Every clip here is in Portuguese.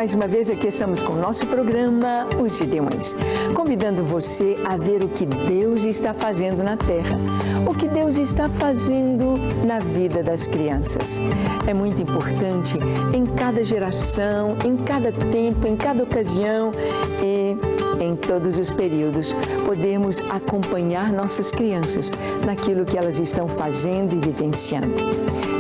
Mais uma vez aqui estamos com o nosso programa Os Gideões, convidando você a ver o que Deus está fazendo na terra, o que Deus está fazendo na vida das crianças. É muito importante em cada geração, em cada tempo, em cada ocasião e em todos os períodos, podermos acompanhar nossas crianças naquilo que elas estão fazendo e vivenciando.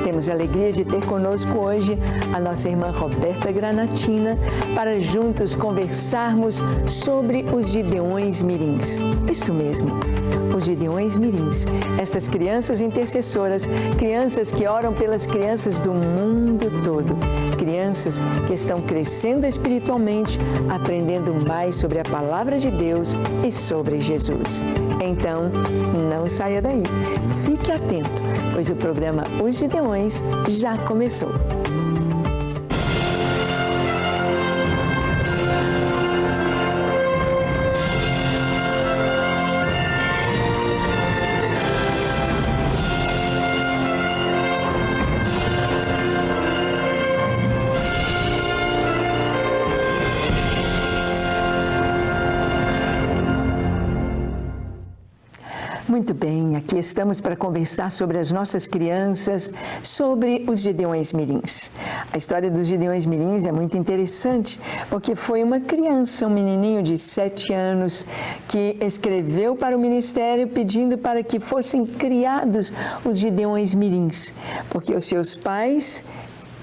Temos a alegria de ter conosco hoje a nossa irmã Roberta Granatina para juntos conversarmos sobre os Gideões Mirins. Isso mesmo, os Gideões Mirins. Estas crianças intercessoras, crianças que oram pelas crianças do mundo todo. Crianças que estão crescendo espiritualmente, aprendendo mais sobre a palavra de Deus e sobre Jesus. Então, não saia daí. Fique atento, pois o programa Os Gideões já começou. Muito bem, aqui estamos para conversar sobre as nossas crianças, sobre os Gideões Mirins. A história dos Gideões Mirins é muito interessante, porque foi uma criança, um menininho de 7 anos, que escreveu para o ministério pedindo para que fossem criados os Gideões Mirins, porque os seus pais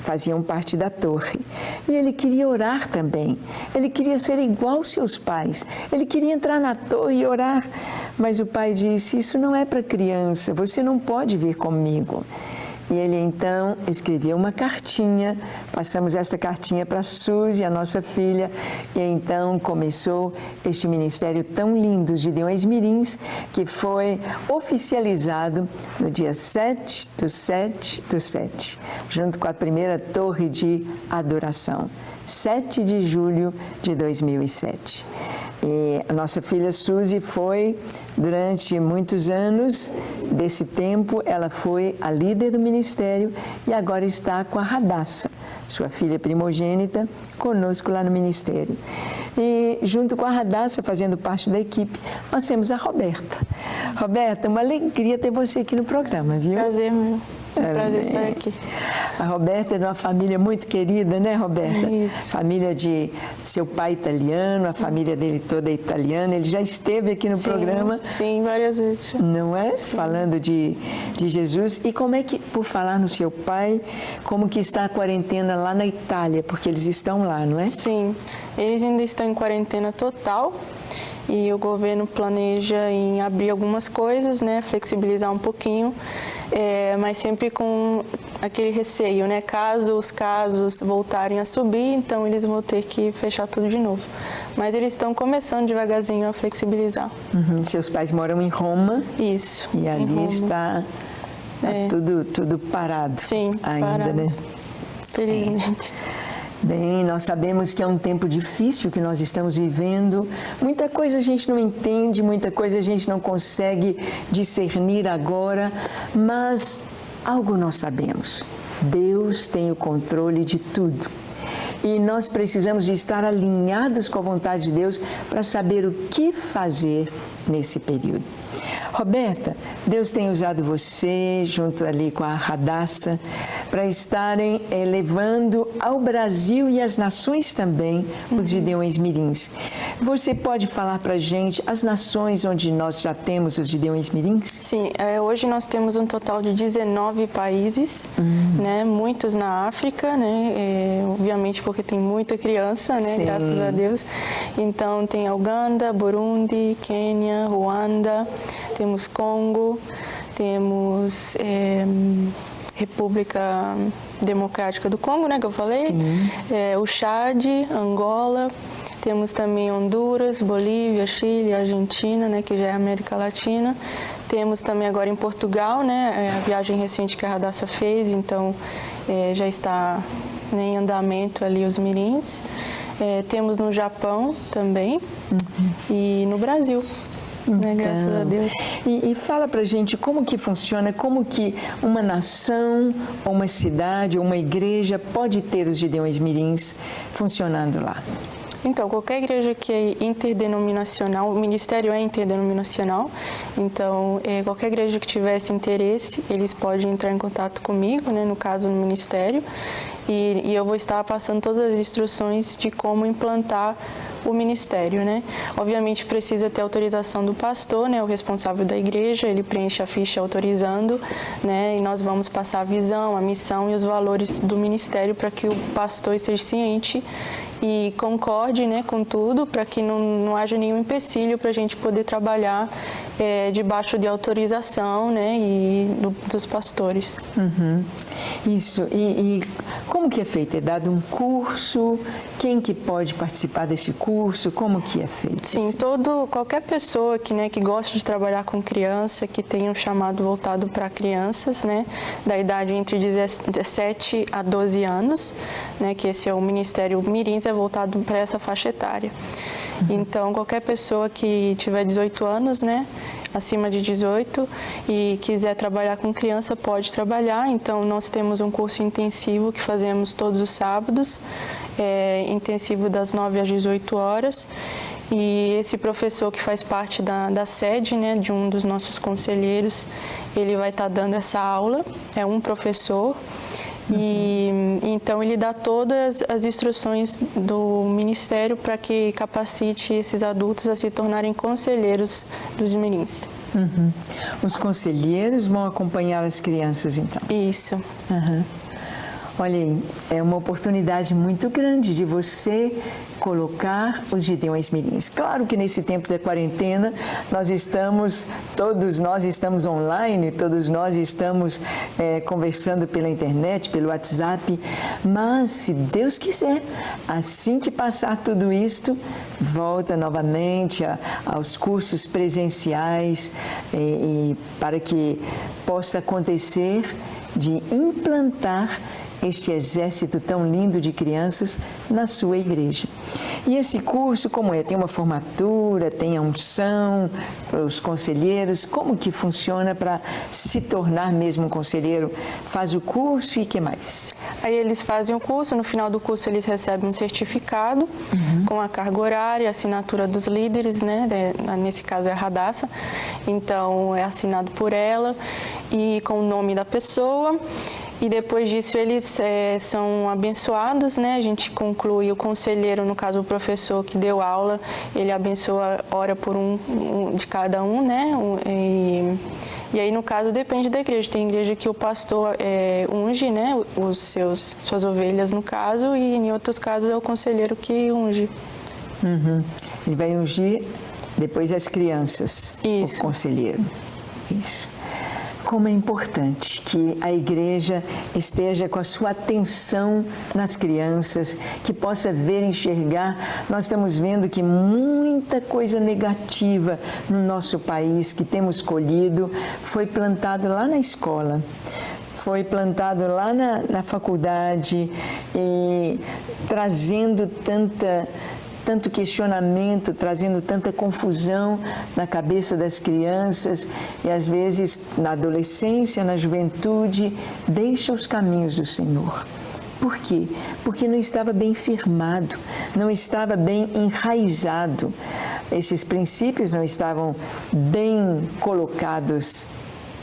faziam parte da torre. E ele queria orar também. Ele queria ser igual aos seus pais. Ele queria entrar na torre e orar. Mas o pai disse, isso não é para criança, você não pode vir comigo. E ele então escreveu uma cartinha, passamos esta cartinha para a Suzy, a nossa filha, e então começou este ministério tão lindo, os Gideões Mirins, que foi oficializado no dia 7/7/7, junto com a primeira torre de adoração, 7 de julho de 2007. E a nossa filha Suzy foi, durante muitos anos desse tempo, ela foi a líder do ministério e agora está com a Radassa, sua filha primogênita, conosco lá no ministério. E junto com a Radassa, fazendo parte da equipe, nós temos a Roberta. Roberta, uma alegria ter você aqui no programa, viu? Prazer, meu. É um prazer estar aqui. A Roberta é de uma família muito querida, né, Roberta? Isso. Família de seu pai italiano, a família dele toda é italiana. Ele já esteve aqui no programa. Sim, várias vezes. Não é? Sim. Falando de Jesus. E como é que, por falar no seu pai, como que está a quarentena lá na Itália? Porque eles estão lá, não é? Sim, eles ainda estão em quarentena total. E o governo planeja em abrir algumas coisas, né, flexibilizar um pouquinho, mas sempre com aquele receio, né, caso os casos voltarem a subir, então eles vão ter que fechar tudo de novo. Mas eles estão começando devagarzinho a flexibilizar. Uhum. Seus pais moram em Roma. Isso. E ali está tudo parado. Sim, ainda, parado. Né? Felizmente. Bem, nós sabemos que é um tempo difícil que nós estamos vivendo. Muita coisa a gente não entende, muita coisa a gente não consegue discernir agora, mas algo nós sabemos. Deus tem o controle de tudo. E nós precisamos de estar alinhados com a vontade de Deus para saber o que fazer nesse período. Roberta, Deus tem usado você, junto ali com a Radassa, para estarem levando ao Brasil e às nações também os Gideões Mirins. Você pode falar para a gente as nações onde nós já temos os Gideões Mirins? Sim, hoje nós temos um total de 19 países, né, muitos na África, né, obviamente porque tem muita criança, né, graças a Deus. Então tem a Uganda, Burundi, Quênia, Ruanda, temos Congo, temos República Democrática do Congo, né, que eu falei, o Chad, Angola, temos também Honduras, Bolívia, Chile, Argentina, né, que já é América Latina. Temos também agora em Portugal, né, a viagem recente que a Radassa fez, então já está, né, em andamento ali os mirins. Temos no Japão também e no Brasil. né? Graças a Deus. E fala pra gente como que funciona, como que uma nação, ou uma cidade, ou uma igreja pode ter os Gideões Mirins funcionando lá. Então, qualquer igreja que é interdenominacional, o ministério é interdenominacional, então qualquer igreja que tivesse interesse, eles podem entrar em contato comigo, né, no caso no ministério, e eu vou estar passando todas as instruções de como implantar o ministério, né? Obviamente precisa ter autorização do pastor, né, o responsável da igreja, ele preenche a ficha autorizando, né, e nós vamos passar a visão, a missão e os valores do ministério para que o pastor esteja ciente e concorde, né, com tudo, para que não haja nenhum empecilho para a gente poder trabalhar debaixo de autorização, né, dos pastores. Isso. E como que é feito? É dado um curso? Quem que pode participar desse curso? Como que é feito? Sim, qualquer pessoa que gosta de trabalhar com criança, que tenha um chamado voltado para crianças, né, da idade entre 17 a 12 anos, né, que esse é o Ministério Mirins, é voltado para essa faixa etária. Então, qualquer pessoa que tiver 18 anos, né, acima de 18 e quiser trabalhar com criança, pode trabalhar. Então, nós temos um curso intensivo que fazemos todos os sábados, intensivo das 9 às 18 horas. E esse professor que faz parte da sede, né, de um dos nossos conselheiros, ele vai estar dando essa aula, é um professor. E então ele dá todas as instruções do ministério para que capacite esses adultos a se tornarem conselheiros dos mirins. Os conselheiros vão acompanhar as crianças, então? Isso. Olha aí, é uma oportunidade muito grande de você colocar os Gideões Mirins. Claro que nesse tempo da quarentena, todos nós estamos online, todos nós estamos conversando pela internet, pelo WhatsApp, mas se Deus quiser, assim que passar tudo isto, volta novamente aos cursos presenciais e para que possa acontecer de implantar este exército tão lindo de crianças na sua igreja. E esse curso, como é? Tem uma formatura, tem a unção para os conselheiros? Como que funciona para se tornar mesmo um conselheiro? Faz o curso e o que mais? Aí eles fazem o curso, no final do curso eles recebem um certificado com a carga horária, a assinatura dos líderes, né? Nesse caso é a Radassa, então é assinado por ela e com o nome da pessoa. E depois disso eles são abençoados, né? A gente conclui, o conselheiro, no caso o professor que deu aula, ele abençoa, ora por um de cada um, né? E aí, no caso, depende da igreja. Tem igreja que o pastor unge, né? Suas ovelhas, no caso, e em outros casos é o conselheiro que unge. Ele vai ungir depois as crianças, Isso. O conselheiro. Isso. Como é importante que a igreja esteja com a sua atenção nas crianças, que possa ver, enxergar. Nós estamos vendo que muita coisa negativa no nosso país que temos colhido foi plantado lá na escola. Foi plantado lá na faculdade e trazendo tanto questionamento, trazendo tanta confusão na cabeça das crianças e, às vezes, na adolescência, na juventude, deixa os caminhos do Senhor. Por quê? Porque não estava bem firmado, não estava bem enraizado. Esses princípios não estavam bem colocados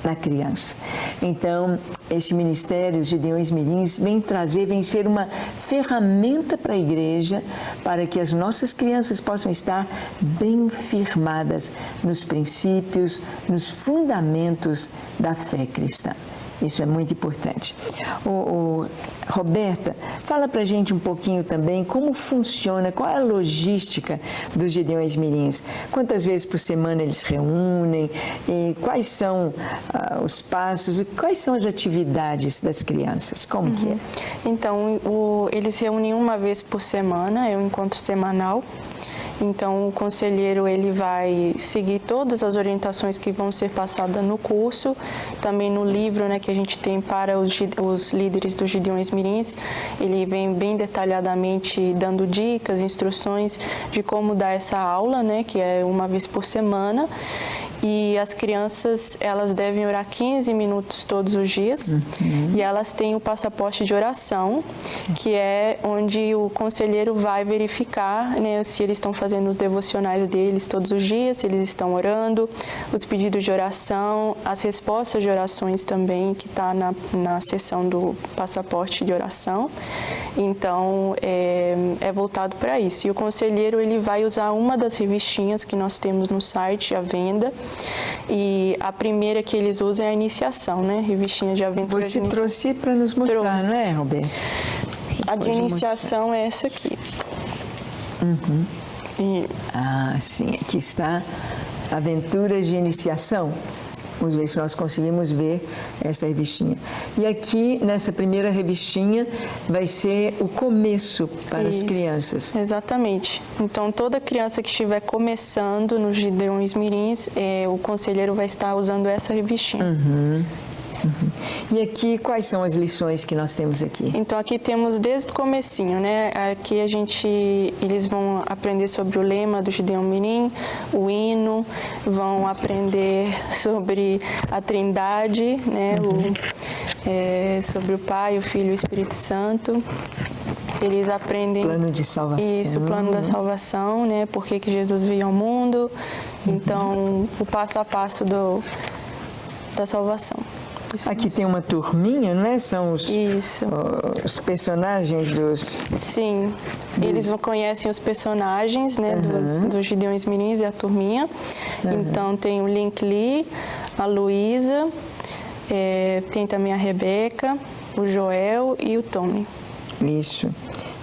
na criança. Então, este ministério, os Gideões Mirins, vem ser uma ferramenta para a igreja, para que as nossas crianças possam estar bem firmadas nos princípios, nos fundamentos da fé cristã. Isso é muito importante. Roberta, fala para a gente um pouquinho também como funciona, qual é a logística dos Gideões Mirins. Quantas vezes por semana eles reúnem e quais são os passos e quais são as atividades das crianças? Como que é? Então, eles se reúnem uma vez por semana, é um encontro semanal. Então, o conselheiro ele vai seguir todas as orientações que vão ser passadas no curso, também no livro, né, que a gente tem para os líderes dos Gideões Mirins. Ele vem bem detalhadamente dando dicas, instruções de como dar essa aula, né, que é uma vez por semana. E as crianças, elas devem orar 15 minutos todos os dias. E elas têm o passaporte de oração, que é onde o conselheiro vai verificar, né, se eles estão fazendo os devocionais deles todos os dias, se eles estão orando, os pedidos de oração, as respostas de orações também, que está na seção do passaporte de oração. Então, é voltado para isso. E o conselheiro, ele vai usar uma das revistinhas que nós temos no site, à venda. E a primeira que eles usam é a iniciação, né? Revistinha de aventura. Você trouxe para nos mostrar, não é, Roberto? A de iniciação é essa aqui. Ah, sim. Aqui está Aventuras de Iniciação. Vamos ver se nós conseguimos ver essa revistinha. E aqui, nessa primeira revistinha, vai ser o começo para as crianças. Exatamente. Então, toda criança que estiver começando nos Gideões Mirins, o conselheiro vai estar usando essa revistinha. E aqui, quais são as lições que nós temos aqui? Então, aqui temos desde o comecinho, né? Aqui eles vão aprender sobre o lema do Gideão Mirim, o hino, vão aprender sobre a Trindade, né? Sobre o Pai, o Filho e o Espírito Santo. Eles aprendem... Plano de salvação. Isso, o plano da salvação, né? Por que Jesus veio ao mundo. Então, o passo a passo da salvação. Isso aqui mesmo. tem uma turminha, não é? São os personagens dos... Sim, eles não conhecem os personagens, né, dos Gideões Mirins e a turminha. Então, tem o Link Lee, a Luísa, tem também a Rebeca, o Joel e o Tony. Isso.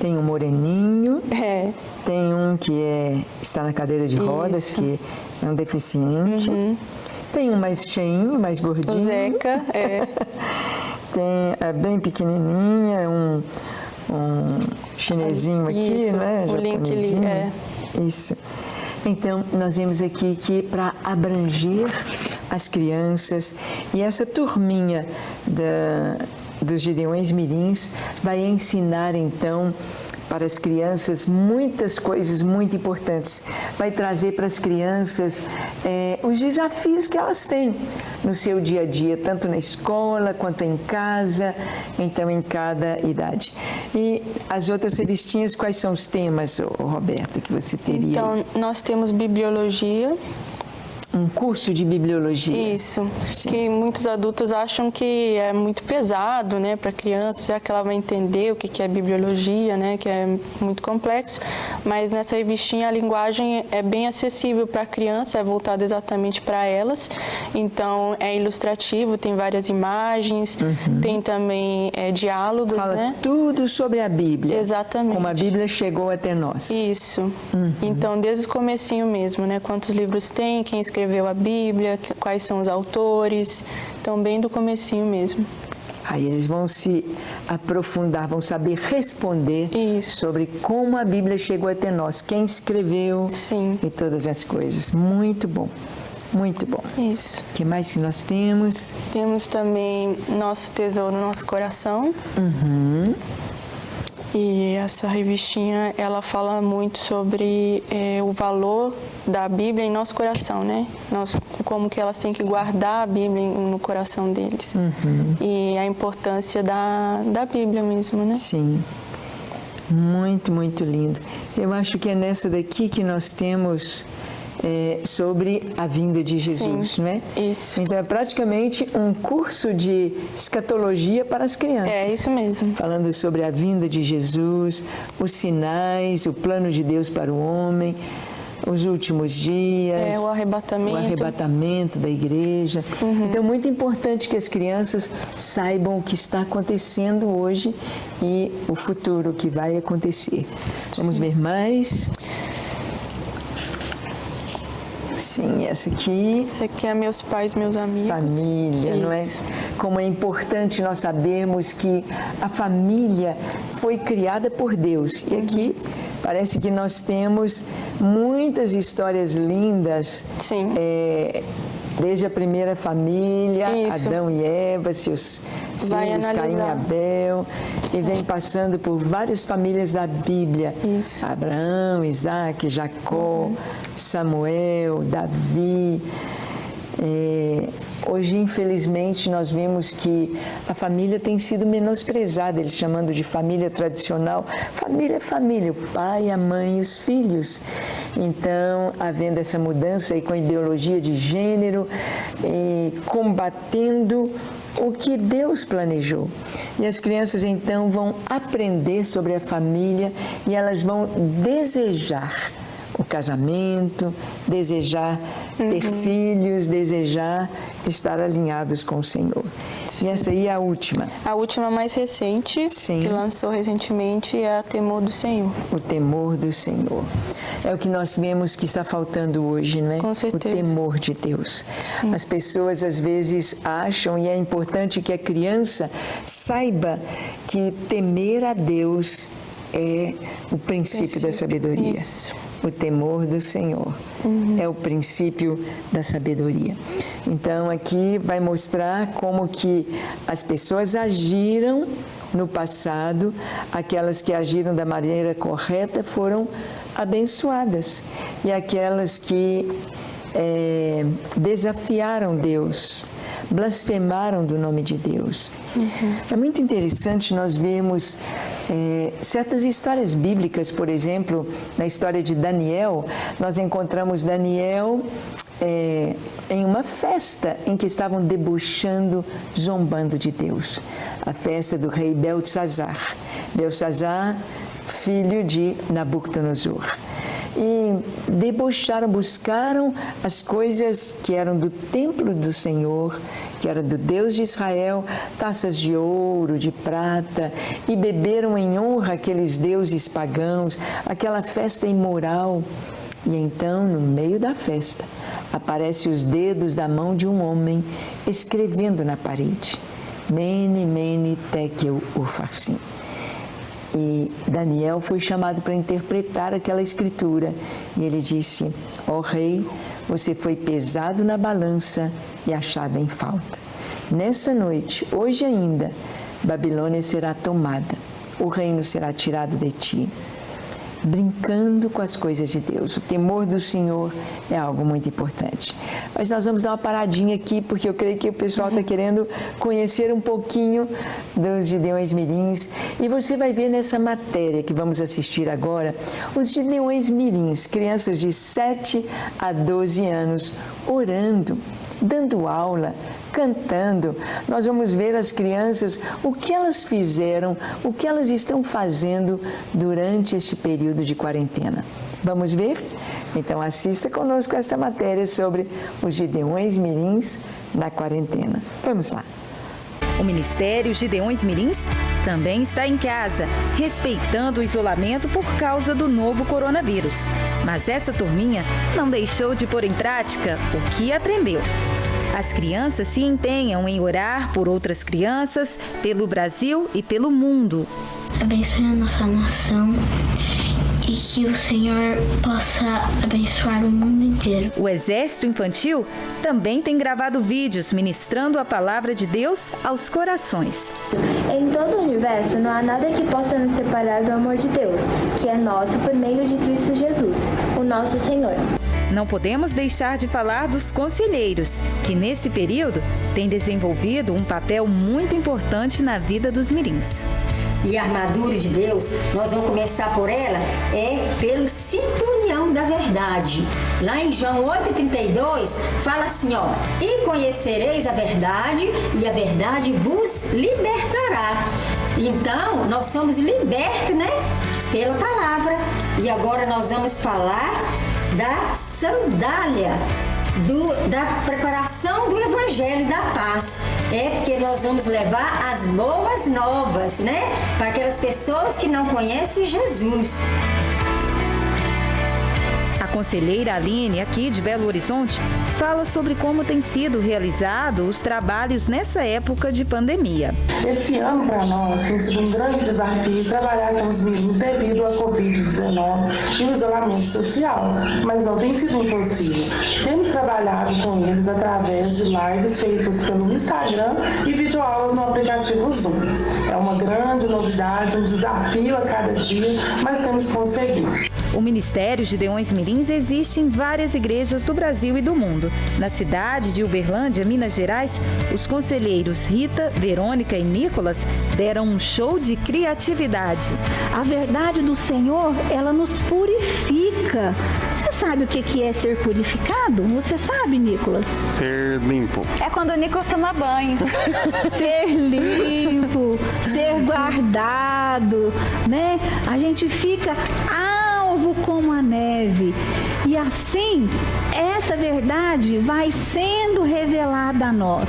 Tem um moreninho, tem um que está na cadeira de rodas, que é um deficiente. Tem um mais cheinho, mais gordinho. O Zeca, Tem bem pequenininha, um chinesinho aqui, isso, não é? O Link Lee, Isso. Então, nós vemos aqui que para abranger as crianças, e essa turminha dos Gideões Mirins vai ensinar, então, para as crianças muitas coisas muito importantes. Vai trazer para as crianças os desafios que elas têm no seu dia a dia, tanto na escola quanto em casa, então em cada idade. E as outras revistinhas, quais são os temas, Roberta, que você teria? Então, nós temos bibliologia. Um curso de bibliologia. Isso, Sim. Que muitos adultos acham que é muito pesado, né, para a criança, já que ela vai entender o que é bibliologia, né, que é muito complexo, mas nessa revistinha a linguagem é bem acessível para a criança, é voltada exatamente para elas, então é ilustrativo, tem várias imagens, tem também diálogos, Fala né? tudo sobre a Bíblia. Exatamente. Como a Bíblia chegou até nós. Isso. Então, desde o comecinho mesmo, né, quantos livros tem, quem escreveu a Bíblia, quais são os autores, então bem do comecinho mesmo. Aí eles vão se aprofundar, vão saber responder sobre como a Bíblia chegou até nós, quem escreveu e todas as coisas. Muito bom, muito bom. Isso. O que mais que nós temos? Temos também Nosso Tesouro, Nosso Coração. E essa revistinha, ela fala muito sobre o valor da Bíblia em nosso coração, né? Como que elas têm que guardar a Bíblia no coração deles. E a importância da Bíblia mesmo, né? Sim. Muito, muito lindo. Eu acho que é nessa daqui que nós temos sobre a vinda de Jesus, não é? Isso. Então é praticamente um curso de escatologia para as crianças. É isso mesmo. Falando sobre a vinda de Jesus, os sinais, o plano de Deus para o homem, os últimos dias. O arrebatamento. O arrebatamento da igreja. Então, muito importante que as crianças saibam o que está acontecendo hoje e o futuro que vai acontecer. Vamos ver mais. Sim, essa aqui... Esse aqui é meus pais, meus amigos. Família, não é? Como é importante nós sabermos que a família foi criada por Deus. E aqui parece que nós temos muitas histórias lindas. Sim. Desde a primeira família, Isso. Adão e Eva, seus filhos, Caim e Abel, e vem passando por várias famílias da Bíblia. Isso. Abraão, Isaac, Jacó, Samuel, Davi. Hoje, infelizmente, nós vimos que a família tem sido menosprezada, eles chamando de família tradicional. Família é família, o pai, a mãe e os filhos. Então, havendo essa mudança aí com a ideologia de gênero, combatendo o que Deus planejou. E as crianças, então, vão aprender sobre a família e elas vão desejar o casamento, desejar ter filhos, desejar estar alinhados com o Senhor. Sim. E essa aí é a última. A última mais recente, que lançou recentemente, é a Temor do Senhor. O Temor do Senhor. É o que nós vemos que está faltando hoje, não é? Com certeza. O temor de Deus. Sim. As pessoas às vezes acham, e é importante que a criança saiba que temer a Deus é o princípio da sabedoria. Isso. O temor do Senhor é o princípio da sabedoria. Então, aqui vai mostrar como que as pessoas agiram no passado, aquelas que agiram da maneira correta foram abençoadas, e aquelas que desafiaram Deus, blasfemaram do nome de Deus. É muito interessante nós vermos certas histórias bíblicas, por exemplo, na história de Daniel, nós encontramos Daniel em uma festa em que estavam debochando, zombando de Deus. A festa do rei Beltesazar. Beltesazar, filho de Nabucodonosor. E debocharam, buscaram as coisas que eram do templo do Senhor, que era do Deus de Israel, taças de ouro, de prata, e beberam em honra aqueles deuses pagãos, aquela festa imoral. E então, no meio da festa, aparecem os dedos da mão de um homem escrevendo na parede. Mene, mene, tekel, upharsin. E Daniel foi chamado para interpretar aquela escritura. E ele disse: ó rei, você foi pesado na balança e achado em falta. Nessa noite, hoje ainda, Babilônia será tomada, o reino será tirado de ti. Brincando com as coisas de Deus. O temor do Senhor é algo muito importante. Mas nós vamos dar uma paradinha aqui, porque eu creio que o pessoal está querendo conhecer um pouquinho dos Gideões Mirins. E você vai ver nessa matéria que vamos assistir agora, os Gideões Mirins, crianças de 7 a 12 anos, orando, dando aula, cantando. Nós vamos ver as crianças, o que elas fizeram, o que elas estão fazendo durante este período de quarentena. Vamos ver? Então assista conosco essa matéria sobre os Gideões Mirins na quarentena. Vamos lá. O Ministério Gideões Mirins também está em casa, respeitando o isolamento por causa do novo coronavírus. Mas essa turminha não deixou de pôr em prática o que aprendeu. As crianças se empenham em orar por outras crianças, pelo Brasil e pelo mundo. Abençoe a nossa nação e que o Senhor possa abençoar o mundo inteiro. O Exército Infantil também tem gravado vídeos ministrando a palavra de Deus aos corações. Em todo o universo não há nada que possa nos separar do amor de Deus, que é nosso por meio de Cristo Jesus, o nosso Senhor. Não podemos deixar de falar dos conselheiros, que nesse período têm desenvolvido um papel muito importante na vida dos mirins. E a armadura de Deus, nós vamos começar por ela, pelo cinturão da verdade. Lá em João 8,32, fala assim, ó: e conhecereis a verdade, e a verdade vos libertará. Então, nós somos libertos, né? Pela palavra. E agora nós vamos falar da sandália, da preparação do Evangelho da Paz. Porque nós vamos levar as boas novas, né? Para aquelas pessoas que não conhecem Jesus. A conselheira Aline, aqui de Belo Horizonte, fala sobre como tem sido realizado os trabalhos nessa época de pandemia. Esse ano, para nós, tem sido um grande desafio trabalhar com os mirins devido à Covid-19 e o isolamento social, mas não tem sido impossível. Temos trabalhado com eles através de lives feitas pelo Instagram e videoaulas no aplicativo Zoom. É uma grande novidade, um desafio a cada dia, mas temos conseguido. O Ministério Gideões Mirins existe em várias igrejas do Brasil e do mundo. Na cidade de Uberlândia, Minas Gerais, os conselheiros Rita, Verônica e Nicolas deram um show de criatividade. A verdade do Senhor, ela nos purifica. Você sabe o que é ser purificado? Você sabe, Nicolas? Ser limpo. É quando o Nicolas toma banho. Ser limpo, ser guardado, né? A gente fica alvo como a neve. E assim, essa verdade vai sendo revelada a nós.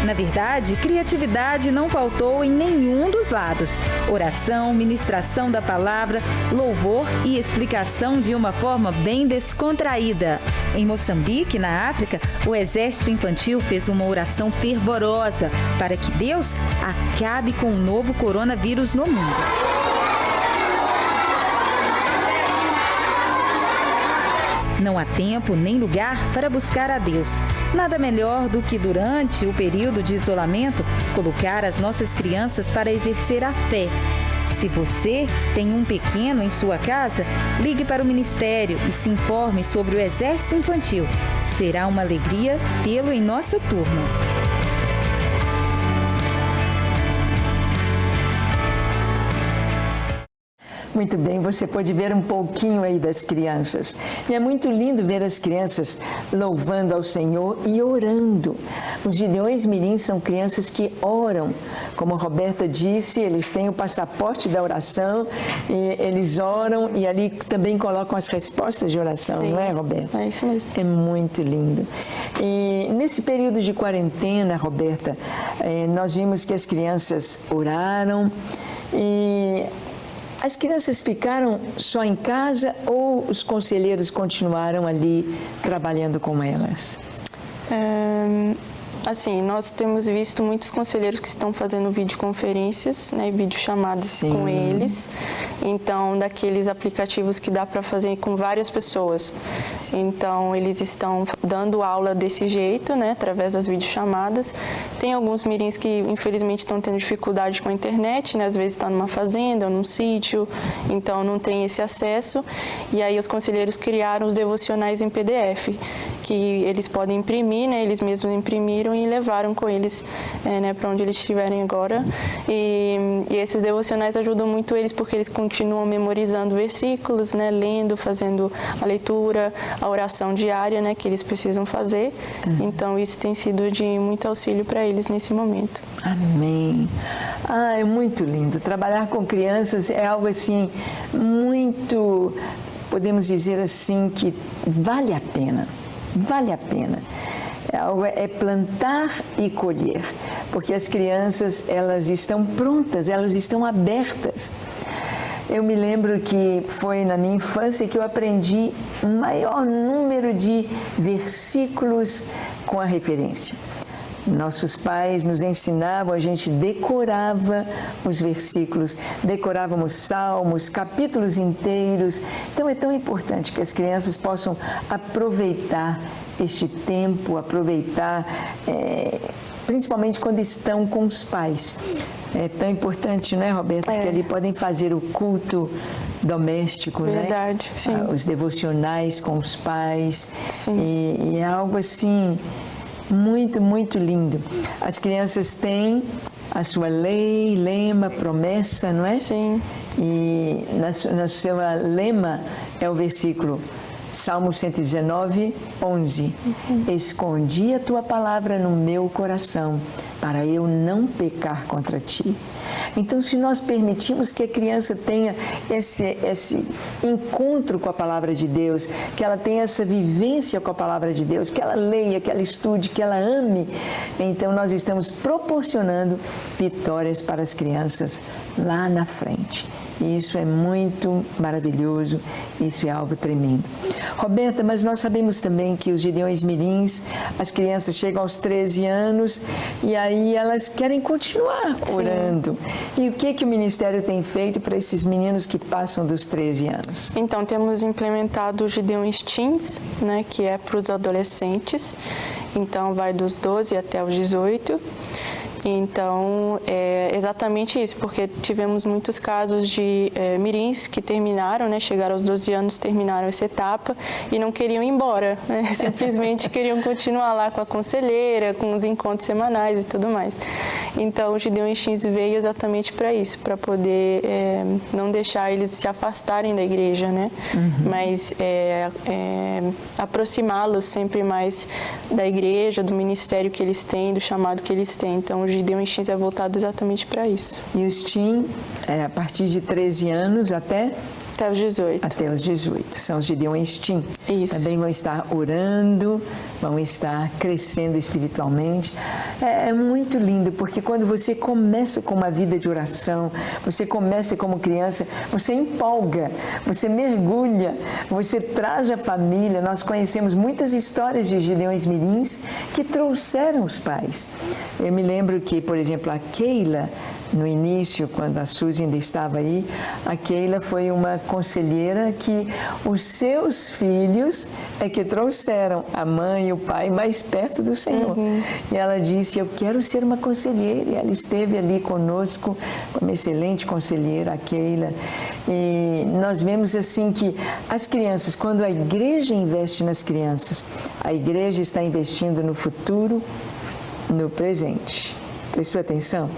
Na verdade, criatividade não faltou em nenhum dos lados. Oração, ministração da palavra, louvor e explicação de uma forma bem descontraída. Em Moçambique, na África, o Exército Infantil fez uma oração fervorosa para que Deus acabe com o novo coronavírus no mundo. Não há tempo nem lugar para buscar a Deus. Nada melhor do que durante o período de isolamento, colocar as nossas crianças para exercer a fé. Se você tem um pequeno em sua casa, ligue para o Ministério e se informe sobre o Exército Infantil. Será uma alegria tê-lo em nossa turma. Muito bem, você pode ver um pouquinho aí das crianças. E é muito lindo ver as crianças louvando ao Senhor e orando. Os Gideões Mirins são crianças que oram. Como a Roberta disse, eles têm o passaporte da oração, e eles oram e ali também colocam as respostas de oração, Sim, não é, Roberta? É isso mesmo. É muito lindo. E nesse período de quarentena, Roberta, nós vimos que as crianças oraram e as crianças ficaram só em casa ou os conselheiros continuaram ali trabalhando com elas? Assim, nós temos visto muitos conselheiros que estão fazendo videoconferências, né, videochamadas Sim. com eles. Então, daqueles aplicativos que dá para fazer com várias pessoas. Sim. Então, eles estão dando aula desse jeito, né, através das videochamadas. Tem alguns mirins que, infelizmente, estão tendo dificuldade com a internet, né, às vezes estão numa fazenda ou num sítio, então não tem esse acesso. E aí, os conselheiros criaram os devocionais em PDF, que eles podem imprimir, né, eles mesmos imprimiram e levaram com eles, né, para onde eles estiverem agora. E esses devocionais ajudam muito eles porque eles continuam memorizando versículos, né, lendo, fazendo a leitura, a oração diária, né, que eles precisam fazer. Então isso tem sido de muito auxílio para eles nesse momento. Amém. É muito lindo. Trabalhar com crianças é algo assim muito, podemos dizer assim, que vale a pena. Vale a pena. É plantar e colher, porque as crianças, elas estão prontas, elas estão abertas. Eu me lembro que foi na minha infância que eu aprendi o maior número de versículos com a referência. Nossos pais nos ensinavam, a gente decorava os versículos, decorávamos salmos, capítulos inteiros. Então é tão importante que as crianças possam aproveitar este tempo, aproveitar, principalmente quando estão com os pais. É tão importante, não é, Roberta? Porque ali podem fazer o culto doméstico, Verdade, né? Sim. Os devocionais com os pais. Sim. E é algo assim muito, muito lindo. As crianças têm a sua lei, lema, promessa, não é? Sim. E na sua lema é o versículo Salmo 119, 11. Escondi a tua palavra no meu coração, para eu não pecar contra ti. Então, se nós permitirmos que a criança tenha esse encontro com a palavra de Deus, que ela tenha essa vivência com a palavra de Deus, que ela leia, que ela estude, que ela ame, então nós estamos proporcionando vitórias para as crianças lá na frente. E isso é muito maravilhoso, isso é algo tremendo. Roberta, mas nós sabemos também que os Gideões Mirins, as crianças chegam aos 13 anos e aí elas querem continuar orando. Sim. E o que o Ministério tem feito para esses meninos que passam dos 13 anos? Então, temos implementado o Gideões Teens, né, que é para os adolescentes. Então, vai dos 12 até os 18. Então, é exatamente isso, porque tivemos muitos casos de mirins que terminaram, né, chegaram aos 12 anos, terminaram essa etapa e não queriam ir embora, né, simplesmente queriam continuar lá com a conselheira, com os encontros semanais e tudo mais. Então, o Gideões Teens veio exatamente para isso, para poder não deixar eles se afastarem da igreja, né, mas aproximá-los sempre mais da igreja, do ministério que eles têm, do chamado que eles têm. Então, o Gideões Teens é voltado exatamente para isso. E os Teens, a partir de 13 anos até os 18. Até os 18. São os Gideões Teens. Isso. Também vão estar orando, vão estar crescendo espiritualmente. É muito lindo, porque quando você começa com uma vida de oração, você começa como criança, você empolga, você mergulha, você traz a família. Nós conhecemos muitas histórias de Gideões Mirins que trouxeram os pais. Eu me lembro que, por exemplo, a Keila, no início, quando a Suzy ainda estava aí, a Keila foi uma conselheira que os seus filhos é que trouxeram a mãe e o pai mais perto do Senhor. E ela disse, eu quero ser uma conselheira. E ela esteve ali conosco, uma excelente conselheira, a Keila. E nós vemos assim que as crianças, quando a igreja investe nas crianças, a igreja está investindo no futuro, no presente. Prestou atenção?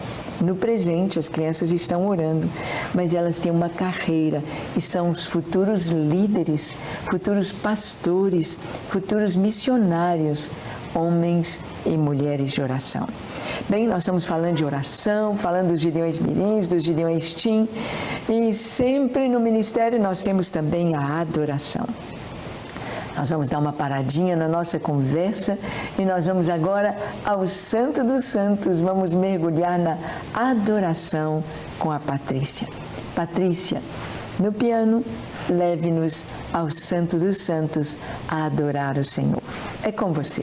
No presente, as crianças estão orando, mas elas têm uma carreira e são os futuros líderes, futuros pastores, futuros missionários, homens e mulheres de oração. Bem, nós estamos falando de oração, falando dos Gideões Mirins, dos Gideões Teens, e sempre no ministério nós temos também a adoração. Nós vamos dar uma paradinha na nossa conversa e nós vamos agora ao Santo dos Santos, vamos mergulhar na adoração com a Patrícia. Patrícia, no piano, leve-nos ao Santo dos Santos a adorar o Senhor. É com você.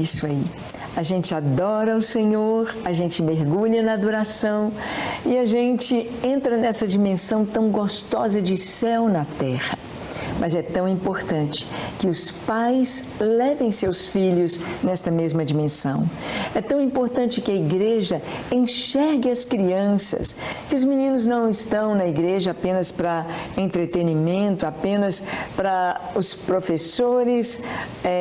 isso aí. A gente adora o Senhor, a gente mergulha na adoração e a gente entra nessa dimensão tão gostosa de céu na terra. Mas é tão importante que os pais levem seus filhos nesta mesma dimensão. É tão importante que a igreja enxergue as crianças, que os meninos não estão na igreja apenas para entretenimento, apenas para os professores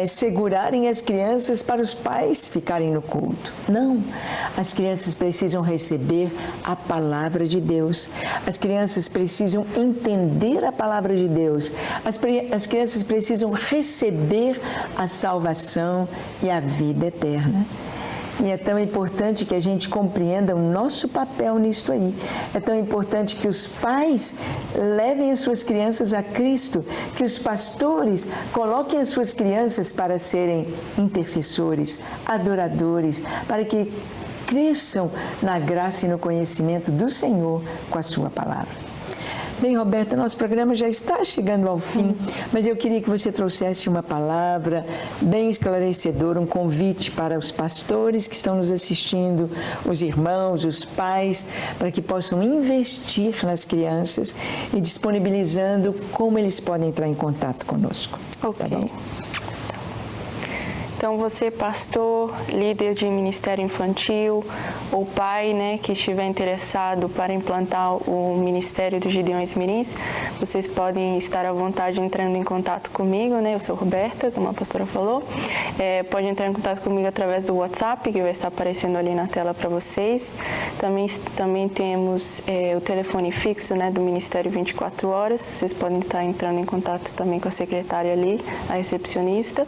segurarem as crianças para os pais ficarem no culto. Não, as crianças precisam receber a palavra de Deus. As crianças precisam entender a palavra de Deus. As crianças precisam receber a salvação e a vida eterna. E é tão importante que a gente compreenda o nosso papel nisto aí. É tão importante que os pais levem as suas crianças a Cristo, que os pastores coloquem as suas crianças para serem intercessores, adoradores, para que cresçam na graça e no conhecimento do Senhor com a sua palavra. Bem, Roberta, nosso programa já está chegando ao fim, mas eu queria que você trouxesse uma palavra bem esclarecedora, um convite para os pastores que estão nos assistindo, os irmãos, os pais, para que possam investir nas crianças e disponibilizando como eles podem entrar em contato conosco. Ok. Tá bom? Então, você, pastor, líder de ministério infantil ou pai, né, que estiver interessado para implantar o Ministério dos Gideões Mirins, vocês podem estar à vontade entrando em contato comigo, né? Eu sou Roberta, como a pastora falou. Pode entrar em contato comigo através do WhatsApp, que vai estar aparecendo ali na tela para vocês. Também temos o telefone fixo, né, do Ministério 24 horas. Vocês podem estar entrando em contato também com a secretária ali, a recepcionista.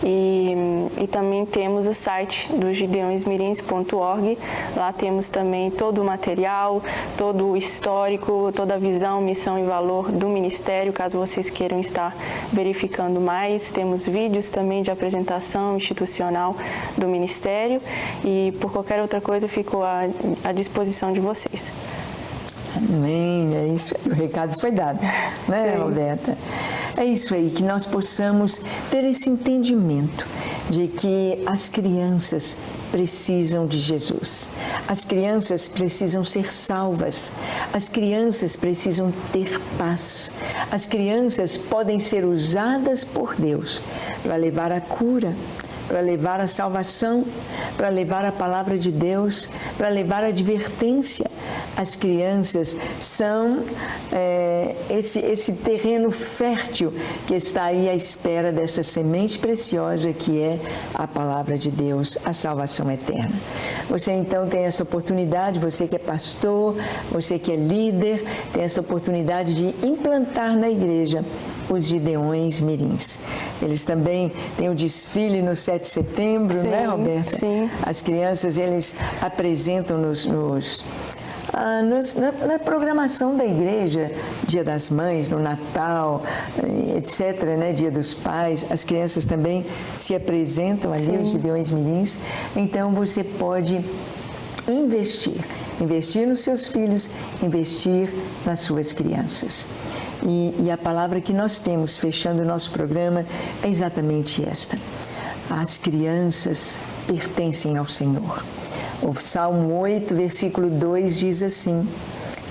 E também temos o site do gideõesmirins.org. Lá temos também todo o material, todo o histórico, toda a visão, missão e valor do Ministério, caso vocês queiram estar verificando mais. Temos vídeos também de apresentação institucional do Ministério e por qualquer outra coisa fico à disposição de vocês. Amém, é isso aí, o recado foi dado, né, Sim. Roberta? É isso aí, que nós possamos ter esse entendimento de que as crianças precisam de Jesus. As crianças precisam ser salvas. As crianças precisam ter paz. As crianças podem ser usadas por Deus para levar a cura, para levar a salvação, para levar a palavra de Deus, para levar a advertência. As crianças são esse terreno fértil que está aí à espera dessa semente preciosa que é a palavra de Deus, a salvação eterna. Você então tem essa oportunidade, você que é pastor, você que é líder, tem essa oportunidade de implantar na igreja os Gideões Mirins. Eles também têm o desfile no 7 de setembro, sim, né, Roberta? Sim. As crianças, eles apresentam na programação da igreja, Dia das Mães, no Natal, etc., né, Dia dos Pais, as crianças também se apresentam ali, sim, os Gideões Mirins. Então, você pode investir nos seus filhos, investir nas suas crianças. E a palavra que nós temos, fechando o nosso programa, é exatamente esta. As crianças pertencem ao Senhor. O Salmo 8, versículo 2 diz assim: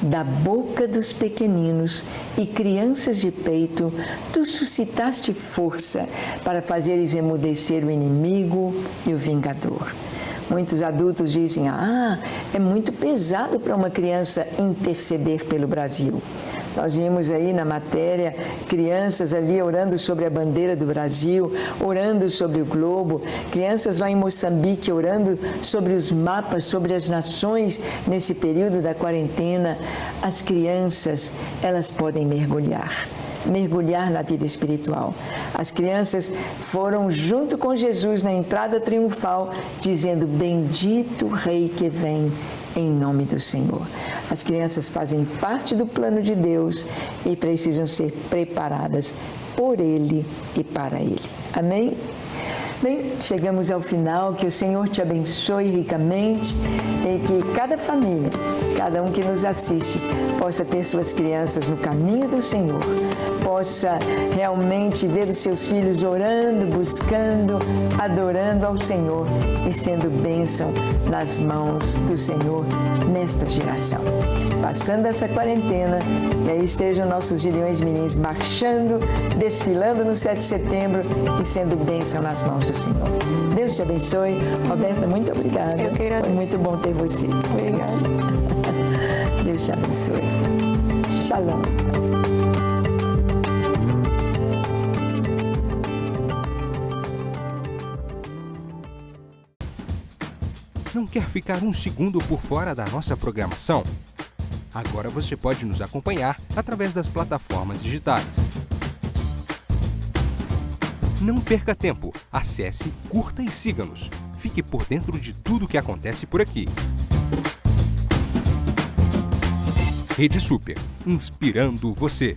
da boca dos pequeninos e crianças de peito, tu suscitaste força para fazeres emudecer o inimigo e o vingador. Muitos adultos dizem, é muito pesado para uma criança interceder pelo Brasil. Nós vimos aí na matéria crianças ali orando sobre a bandeira do Brasil, orando sobre o globo, crianças lá em Moçambique orando sobre os mapas, sobre as nações nesse período da quarentena. As crianças, elas podem mergulhar na vida espiritual. As crianças foram junto com Jesus na entrada triunfal, dizendo, bendito o Rei que vem em nome do Senhor. As crianças fazem parte do plano de Deus e precisam ser preparadas por Ele e para Ele. Amém? Bem, chegamos ao final, que o Senhor te abençoe ricamente e que cada família, cada um que nos assiste, possa ter suas crianças no caminho do Senhor, possa realmente ver os seus filhos orando, buscando, adorando ao Senhor e sendo bênção nas mãos do Senhor nesta geração. Passando essa quarentena, que aí estejam nossos Gideões Mirins marchando, desfilando no 7 de setembro e sendo bênção nas mãos do Senhor. Deus te abençoe. Roberta, muito obrigada. Eu que agradeço. Foi muito bom ter você. Obrigada. Deus te abençoe. Shalom. Não quer ficar um segundo por fora da nossa programação? Agora você pode nos acompanhar através das plataformas digitais. Não perca tempo. Acesse, curta e siga-nos. Fique por dentro de tudo o que acontece por aqui. Rede Super, inspirando você.